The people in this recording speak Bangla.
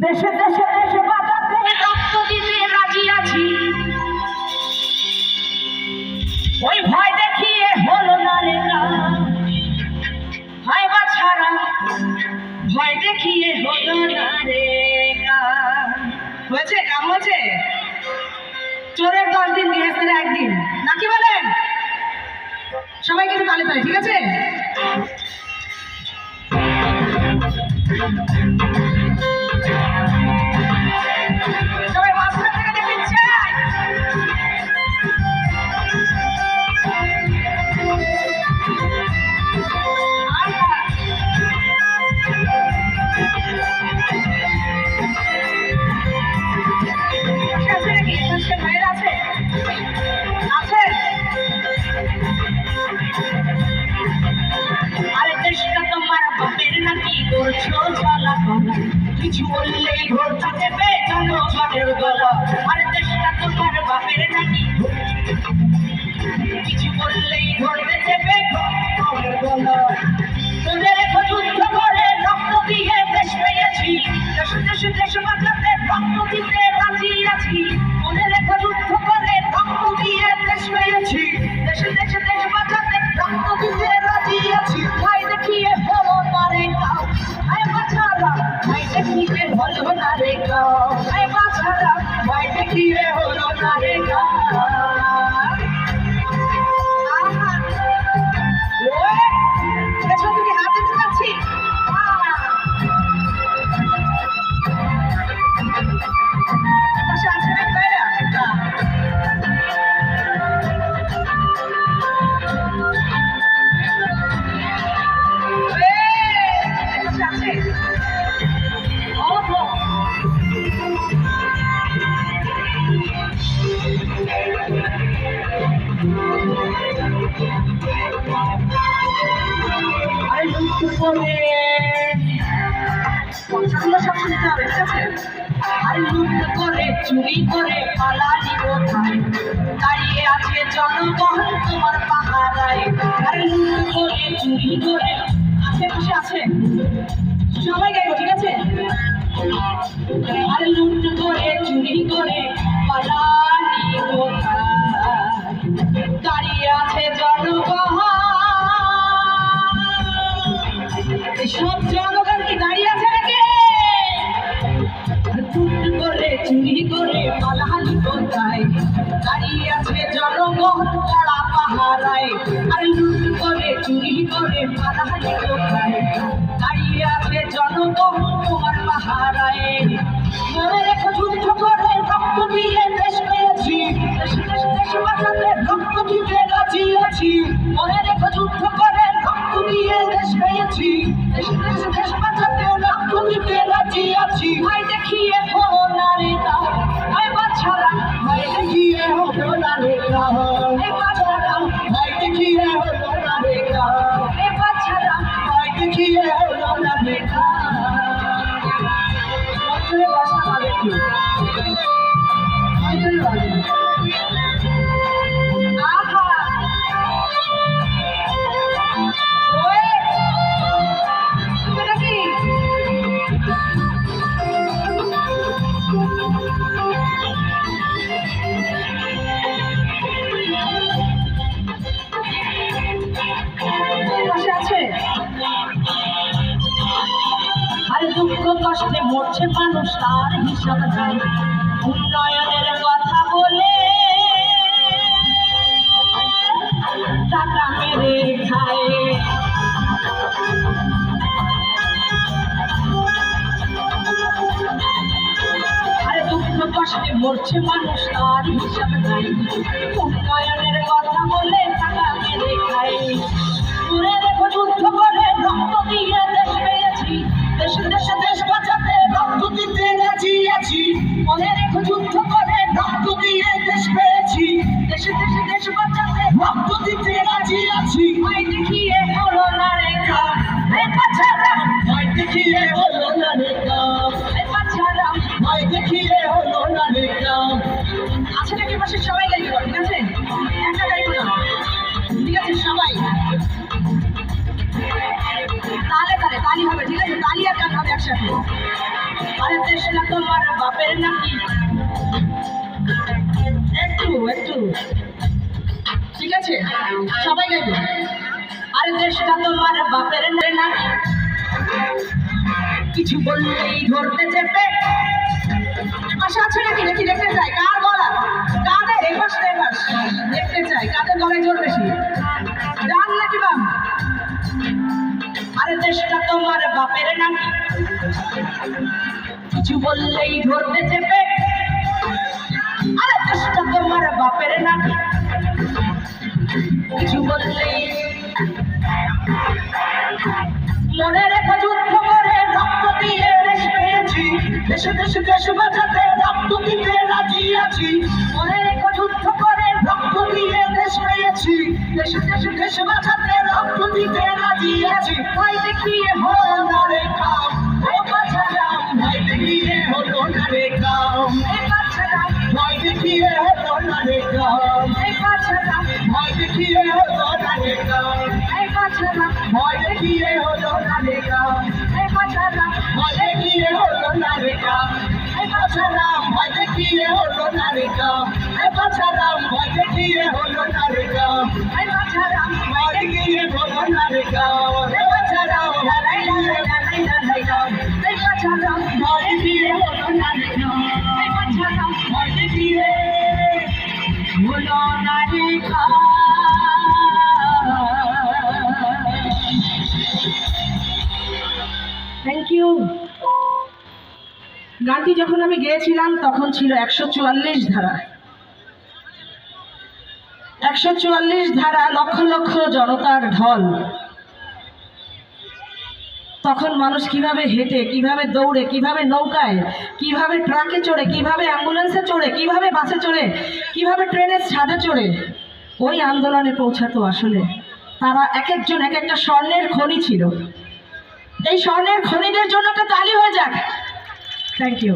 দেশে দেশে দেশে বাঁচাতে রক্ত দিতে রাজি আছি, ওই ভয় দেখিয়ে হলো না রে কাজ, ভয় বাছারা ভয় দেখিয়ে হলো না রে কাজ। হয়েছে কাম হয়েছে? চোরের 10 দিন গৃহস্থের 1 দিন, নাকি বলেন? সবাই কিন্তু তালে তালে, ঠিক আছে? সবাই মাঝখান থেকে দেখতে চাই। কিছু বললেই ঘোরটা দেবে জনগণের গলা, আর দেশটা তোমার বাপের নাকি, কিছু বললেই ঘটতে দেবে জনগণের গলা। তোদের এখন যুদ্ধ করে রক্ত দিয়ে দেশ পেয়েছি, দেশে দেশে দেশ বাঁচাতে রক্ত দিতে রাজি আছি, তোদের এখন যুদ্ধ করে রক্ত দিয়ে দেশ পেয়েছি, দেশে দেশে দেশ বাঁচাতে রক্ত দিতে রাজি আছি। ভাই দেখিয়ে হলো না রে কাউ, ভাই বাঁচারা ভাই দেখিয়ে হলো না রে কাউ, ভাই বাঁচারা ভাই দেখিয়ে হলো না রে কাউ। চুরি করে পালালি কোথায়, দাঁড়িয়ে আছে জনগণ তোমার পাহারায়, আর লুট করে চুরি করে আশেপাশে আছে সবাই গাইব, ঠিক আছে? আর লুট করে চুরি করে পালালি কোথায়, দাঁড়িয়ে আছে জনগণ। সব জনগণ কি দাঁড়িয়ে আছে নাকি? চুরি করে পালালি কোথায়, দাঁড়িয়ে আছে জনগণ কড়া পাহারায়, আর লুট করে চুরি করে পালালি কোথায়, দাঁড়িয়ে আছে জনগণ তোমার পাহারায়। মনে রেখো যুদ্ধ করে রক্ত দিয়ে দেশ পেয়েছি, দেশে দেশে দেশ বাঁচাতে রক্ত দিতে রাজি আছি, মনে রেখো যুদ্ধ করে রক্ত দিয়ে দেশ পেয়েছি, দেশে দেশে দেশ বাঁচাতে রক্ত দিতে রাজি আছি। ভাই দেখিয়ে হলো না রে কাউ, ভাই বাছারা ভাই দেখিয়ে হলো না রে কাউ, ভাই বাছারা ভাই দেখিয়ে হলো না রে কাউ, ভাই বাছারা ভাই দেখিয়ে হলো না রে কাউ। অঞ্চলে বাসা পাবে কি? অঞ্চলে বাজে আহা ওই এটা কি? দুঃখ কষ্টে মরছে মানুষ, তার হিসাব নাই, উন্নয়নের কথা বলে টাকা মেরে খায়। আরে দুঃখ কষ্টে মরছে মানুষ, তার হিসাব নাই, উন্নয়নের কথা বলে টাকা মেরে খায়। দূরে রেখো যুদ্ধ করে রক্ত দিয়ে দেশ পেয়েছি, দেশে দেশে দেশ বাঁচাতে রক্ত দিতে রাজি আছি, মনে রেখো যুদ্ধ করে রক্ত দিয়ে দেশ পেয়েছি, দেশে দেশে দেশ বাঁচাতে রক্ত দিতে রাজি আছি। ভাই দেখিয়ে হলো না রে কাউ, এই বাচ্চারা ভাই দেখিয়ে হলো না রে কাউ, এই বাচ্চারা ভাই দেখিয়ে হলো না রে কাউ। আছে নাকি পাশে? সবাই গাইব, ঠিক আছে? একা গাইব না, ঠিক আছে? সবাই তালে তালে তালি হবে, ঠিক আছে? তালি আর গান হবে একসাথে। আরে দেশটা তোমার বাপের নাকি একটু একটু ঠিক আছে সবাই গাইবে আরে দেশটা তোমার বাপের নাকি কিছু বললেই ধরতে চেপে আশা আছে নাকি দেখি দেখতে চাই কার গলা কাদের এপাশ এপাশ দেখতে চাই কাদের গলায় জোর বেশি ডান নাকি বাম আরে দেশটা তোমার বাপের নাকি কিছু বললেই ধরতে চেপে আরে দেশটা তোমার বাপের নাকি কিছু বললেই মনে রেখে যুদ্ধ করে রক্ত দিয়ে দেশ পেয়েছি দেশে দেশে দেশ বাঁচাতে রক্ত দিতে রাজি আছি মনে রেখে যুদ্ধ করে রক্ত দিয়ে দেশ পেয়েছি দেশে দেশে দেশ বাঁচাতে রক্ত দিতে রাজি আছি ভাই দেখিয়ে হলো না রে কাম ও বাছারাম ভাই দেখিয়ে হলো না রে কাম এ বাছারাম ভাই দেখিয়ে হলো না রে কাম এ বাছারাম ভাই দেখিয়ে হলো না রে কাম এ বাছারাম ভাই দেখিয়ে হলো না রে কাম এ বাছারাম ভাই দেখিয়ে হলো না রে কাম এ বাছারাম ভাই দেখিয়ে হলো না রে কাম এ বাছারাম ভাই দেখিয়ে হলো না রে কাম এ বাছারাম ভাই দেখিয়ে হলো না রে কাম এ বাছারাম লা লা লা লা লা লা কাম এ বাছারাম ভাই দেখিয়ে হলো না রে কাম এ বাছারাম ভাই দেখিয়ে হলো না রে কাম থ্যাংক ইউ গানটি যখন আমি গেয়েছিলাম তখন ছিল 144 ধারা 144 ধারা লক্ষ লক্ষ জনতার ঢল তখন মানুষ কিভাবে হেঁটে কিভাবে দৌড়ে কিভাবে নৌকায় কিভাবে ট্রাকে চড়ে কিভাবে অ্যাম্বুলেন্সে চড়ে কিভাবে বাসে চড়ে কিভাবে ট্রেনের ছাদে চড়ে ওই আন্দোলনে পৌঁছাতো আসলে তারা এক একজন এক একটা স্বর্ণের খনি ছিল এই স্বর্ণের খনিদের জন্য একটা তালি হয়ে যাক থ্যাংক ইউ